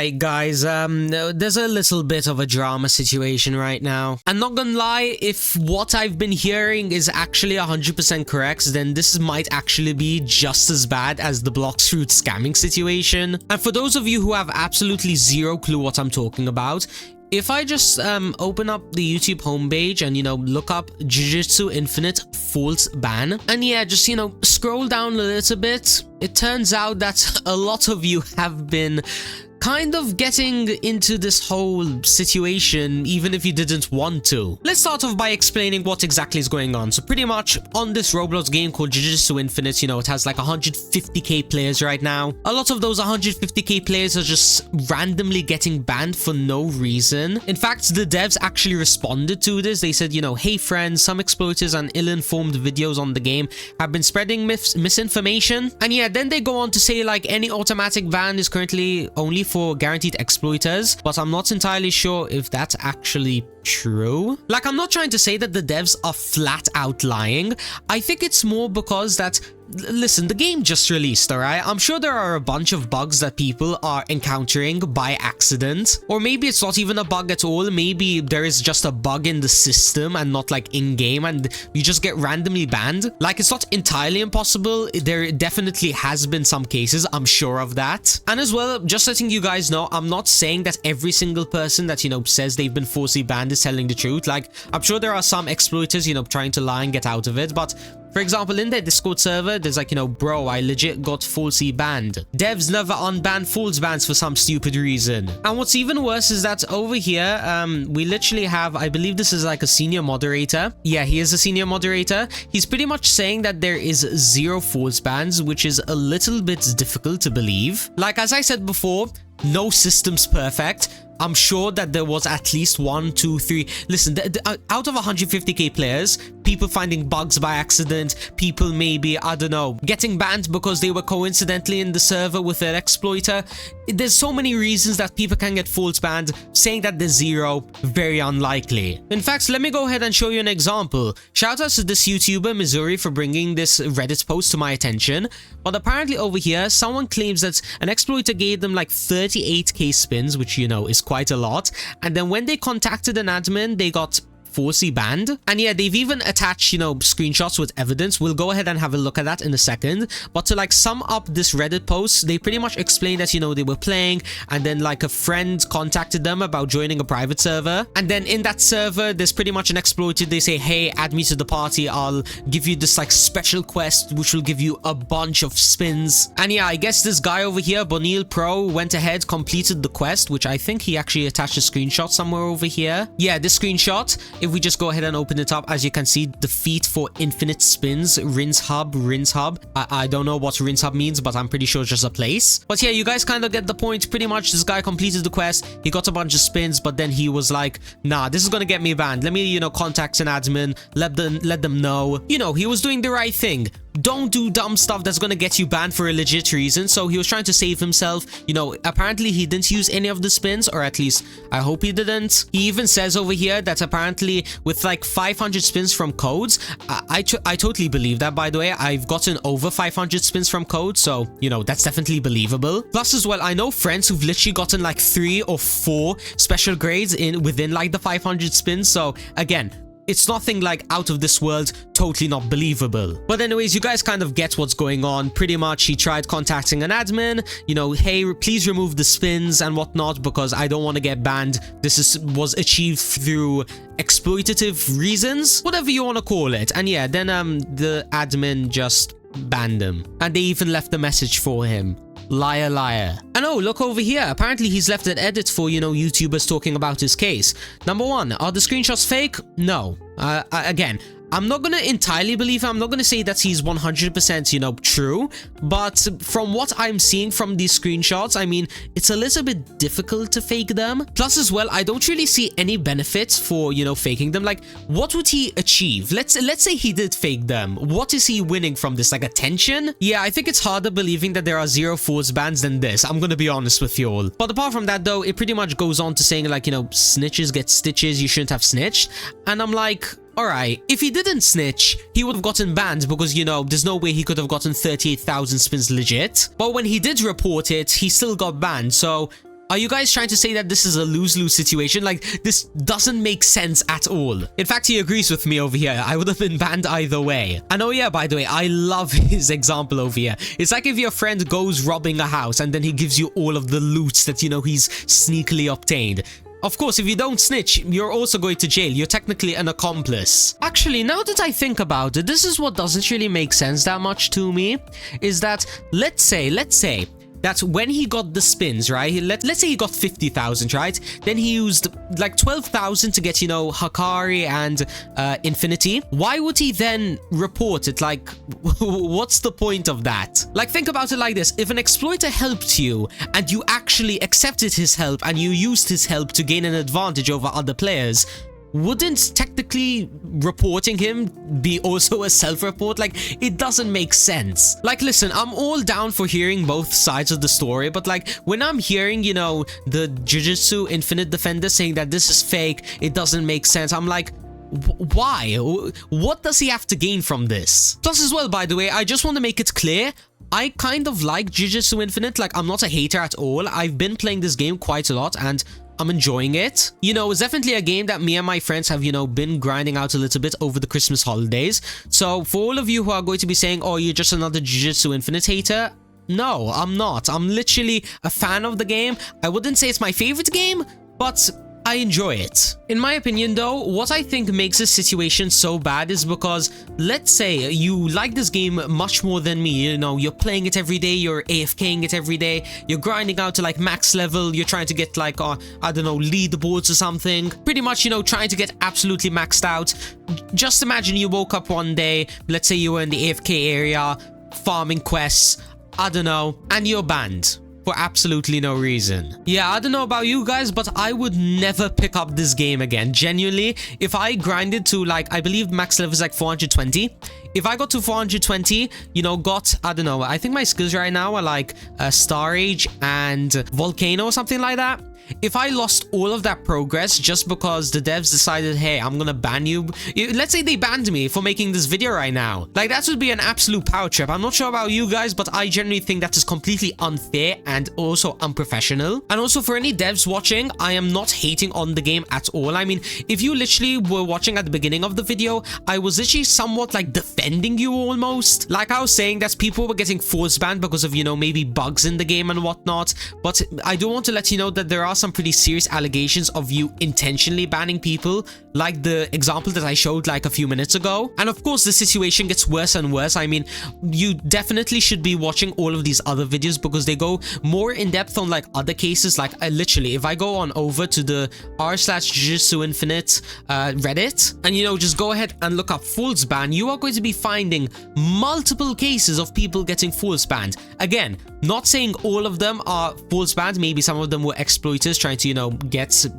Alright guys, there's a little bit of a drama situation right now. I'm not gonna lie, if what I've been hearing is actually 100% correct, then this might actually be just as bad as the Bloxfruit scamming situation. And for those of you who have absolutely zero clue what I'm talking about, if I just open up the YouTube homepage and, look up Jujutsu Infinite false ban, and yeah, just, scroll down a little bit, it turns out that a lot of you have been kind of getting into this whole situation even if you didn't want to. Let's start off by explaining what exactly is going on. So pretty much on this Roblox game called Jujutsu Infinite, it has like 150k players right now. A lot of those 150k players are just randomly getting banned for no reason. In fact, the devs actually responded to this. They said, hey friends, some exploiters and ill-informed videos on the game have been spreading misinformation. And yeah, then they go on to say like any automatic ban is currently only for guaranteed exploiters, but I'm not entirely sure if that's actually true. Like, I'm not trying to say that the devs are flat out lying. I think it's more because that, listen, the game just released, alright? I'm sure there are a bunch of bugs that people are encountering by accident. Or maybe it's not even a bug at all. Maybe there is just a bug in the system and not like in-game, and you just get randomly banned. Like, it's not entirely impossible. There definitely has been some cases, I'm sure of that. And as well, just letting you guys know, I'm not saying that every single person that, says they've been forcibly banned is telling the truth. Like, I'm sure there are some exploiters, trying to lie and get out of it, but for example, in their Discord server, there's like, bro, I legit got falsely banned. Devs never unban false bans for some stupid reason. And what's even worse is that over here, we literally have, I believe this is like a senior moderator. Yeah, he is a senior moderator. He's pretty much saying that there is 0 false bans, which is a little bit difficult to believe. Like, as I said before, no system's perfect. I'm sure that there was at least 1, 2, 3. Listen, out of 150k players, people finding bugs by accident, people maybe, I don't know, getting banned because they were coincidentally in the server with their exploiter. There's so many reasons that people can get false banned. Saying that there's 0, very unlikely. In fact, let me go ahead and show you an example. Shout out to this YouTuber, Missouri, for bringing this Reddit post to my attention. But apparently over here, someone claims that an exploiter gave them like 38k spins, which, is quite a lot. And then when they contacted an admin, they got falsely banned. And yeah, they've even attached, screenshots with evidence. We'll go ahead and have a look at that in a second. But to like sum up this Reddit post, they pretty much explained that, they were playing, and then like a friend contacted them about joining a private server. And then in that server, there's pretty much an exploiter. They say, hey, add me to the party. I'll give you this like special quest, which will give you a bunch of spins. And yeah, I guess this guy over here, Bonil Pro, went ahead, completed the quest, which I think he actually attached a screenshot somewhere over here. Yeah, this screenshot. If we just go ahead and open it up, as you can see, defeat for infinite spins, rinse hub. I don't know what rinse hub means, but I'm pretty sure it's just a place. But yeah, you guys kind of get the point. Pretty much this guy completed the quest, he got a bunch of spins, but then he was like, nah, this is gonna get me banned. Let me, contact an admin, let them know. He was doing the right thing. Don't do dumb stuff that's gonna get you banned for a legit reason. So he was trying to save himself. Apparently he didn't use any of the spins, or at least I hope he didn't. He even says over here that apparently with like 500 spins from codes, I totally believe that, by the way. I've gotten over 500 spins from codes, so that's definitely believable. Plus as well, I know friends who've literally gotten like 3 or 4 special grades within like the 500 spins. So again, it's nothing like out of this world, totally not believable. But anyways, you guys kind of get what's going on. Pretty much he tried contacting an admin, hey, please remove the spins and whatnot, because I don't want to get banned. This was achieved through exploitative reasons, whatever you want to call it. And yeah, then the admin just banned him, and they even left a message for him. Liar, liar. And oh, look over here. Apparently he's left an edit for, YouTubers talking about his case. Number 1, are the screenshots fake? No. Again, I'm not gonna entirely believe him. I'm not gonna say that he's 100%, true. But from what I'm seeing from these screenshots, I mean, it's a little bit difficult to fake them. Plus as well, I don't really see any benefits for, faking them. Like, what would he achieve? Let's say he did fake them. What is he winning from this? Like, attention? Yeah, I think it's harder believing that there are 0 false bans than this. I'm gonna be honest with you all. But apart from that though, it pretty much goes on to saying like, snitches get stitches. You shouldn't have snitched. And I'm like, alright, if he didn't snitch, he would have gotten banned because, there's no way he could have gotten 38,000 spins legit. But when he did report it, he still got banned. So Are you guys trying to say that this is a lose-lose situation? Like, this doesn't make sense at all. In fact, he agrees with me over here. I would have been banned either way. And oh yeah, by the way, I love his example over here. It's like if your friend goes robbing a house and then he gives you all of the loot that, you know, he's sneakily obtained. Of course, if you don't snitch, you're also going to jail. You're technically an accomplice. Actually, now that I think about it, this is what doesn't really make sense that much to me. Is that, let's say that when he got the spins, right? Let's say he got 50,000, right? Then he used like 12,000 to get, you know, Hakari and Infinity. Why would he then report it? Like, what's the point of that? Like, think about it like this. If an exploiter helped you and you actually accepted his help and you used his help to gain an advantage over other players, wouldn't technically reporting him be also a self-report? Like, it doesn't make sense. Like, listen, I'm all down for hearing both sides of the story, but like, when I'm hearing, you know, the Jujutsu Infinite Defender saying that this is fake, it doesn't make sense, I'm like, why? What does he have to gain from this? Plus as well, by the way, I just want to make it clear, I kind of like Jujutsu Infinite. Like, I'm not a hater at all. I've been playing this game quite a lot and I'm enjoying it. You know, it's definitely a game that me and my friends have, you know, been grinding out a little bit over the Christmas holidays. So for all of you who are going to be saying, oh, you're just another Jujutsu Infinite hater, no, I'm not. I'm literally a fan of the game. I wouldn't say it's my favorite game, but I enjoy it. In my opinion though, what I think makes this situation so bad is because, let's say you like this game much more than me, you know, you're playing it every day, you're AFKing it every day, you're grinding out to like max level, you're trying to get like, I don't know, leaderboards or something, pretty much, you know, trying to get absolutely maxed out. Just imagine you woke up one day, let's say you were in the AFK area, farming quests, I don't know, and you're banned for absolutely no reason. Yeah, I don't know about you guys, but I would never pick up this game again. Genuinely, if I grinded to like, I believe max level is like 420. If I got to 420, you know, got, I don't know, I think my skills right now are like Star Age and Volcano or something like that. If I lost all of that progress just because the devs decided, hey, I'm gonna ban you. Let's say they banned me for making this video right now. Like, that would be an absolute power trip. I'm not sure about you guys, but I generally think that is completely unfair and also unprofessional. And also for any devs watching, I am not hating on the game at all. I mean, if you literally were watching at the beginning of the video, I was literally somewhat like defending you almost. Like, I was saying that people were getting force banned because of, you know, maybe bugs in the game and whatnot. But I do want to let you know that there are some pretty serious allegations of you intentionally banning people, like the example that I showed like a few minutes ago. And of course, the situation gets worse and worse. I mean, you definitely should be watching all of these other videos because they go more in depth on like other cases. Like, literally, if I go on over to the r/Jujutsu Infinite Reddit and, you know, just go ahead and look up force ban, you are going to be finding multiple cases of people getting force banned. Again, not saying all of them are force banned, maybe some of them were exploiters trying to, you know,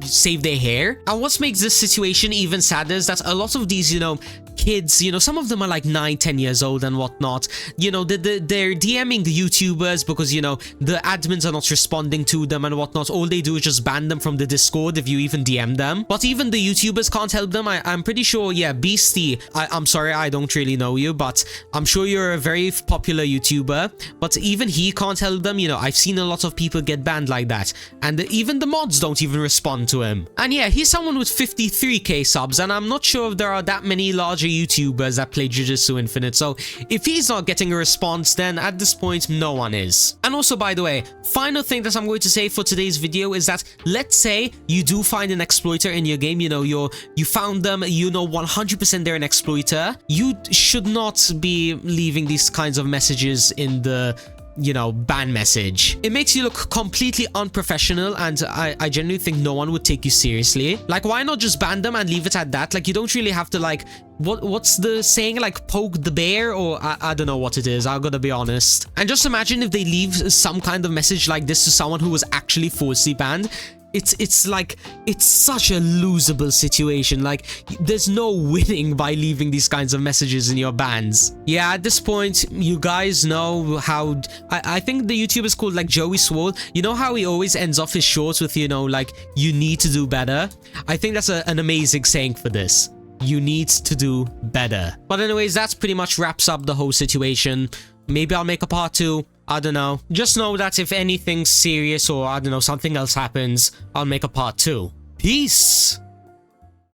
save their hair. And what makes this situation even sadder is that a lot of these, you know, kids, you know, some of them are like 9-10 years old and whatnot, you know, they're DMing the YouTubers because, you know, the admins are not responding to them and whatnot. All they do is just ban them from the Discord if you even DM them. But even the YouTubers can't help them. I'm pretty sure, yeah, Beastie, I'm sorry, I don't really know you, but I'm sure you're a very popular YouTuber, but even he can't help them. You know, I've seen a lot of people get banned like that, and even the mods don't even respond to him. And yeah, he's someone with 53k subs, and I'm not sure if there are that many larger YouTubers that play Jujutsu Infinite, so if he's not getting a response, then at this point no one is. And also, by the way, final thing that I'm going to say for today's video is that, let's say you do find an exploiter in your game, you know, you found them, you know 100% they're an exploiter, you should not be leaving these kinds of messages in the, you know, ban message. It makes you look completely unprofessional, and I genuinely think no one would take you seriously. Like, why not just ban them and leave it at that? Like, you don't really have to, like, what's the saying, like, poke the bear, or I don't know what it is, I'm gonna be honest. And just imagine if they leave some kind of message like this to someone who was actually forcibly banned. It's like, it's such a losable situation. Like, there's no winning by leaving these kinds of messages in your bans. Yeah, at this point, you guys know how, I think the YouTuber is called like Joey Swole. You know how he always ends off his shorts with, you know, like, you need to do better? I think that's an amazing saying for this. You need to do better. But anyways, that's pretty much wraps up the whole situation. Maybe I'll make a part 2. I don't know. Just know that if anything serious or I don't know, something else happens, I'll make a part 2. Peace!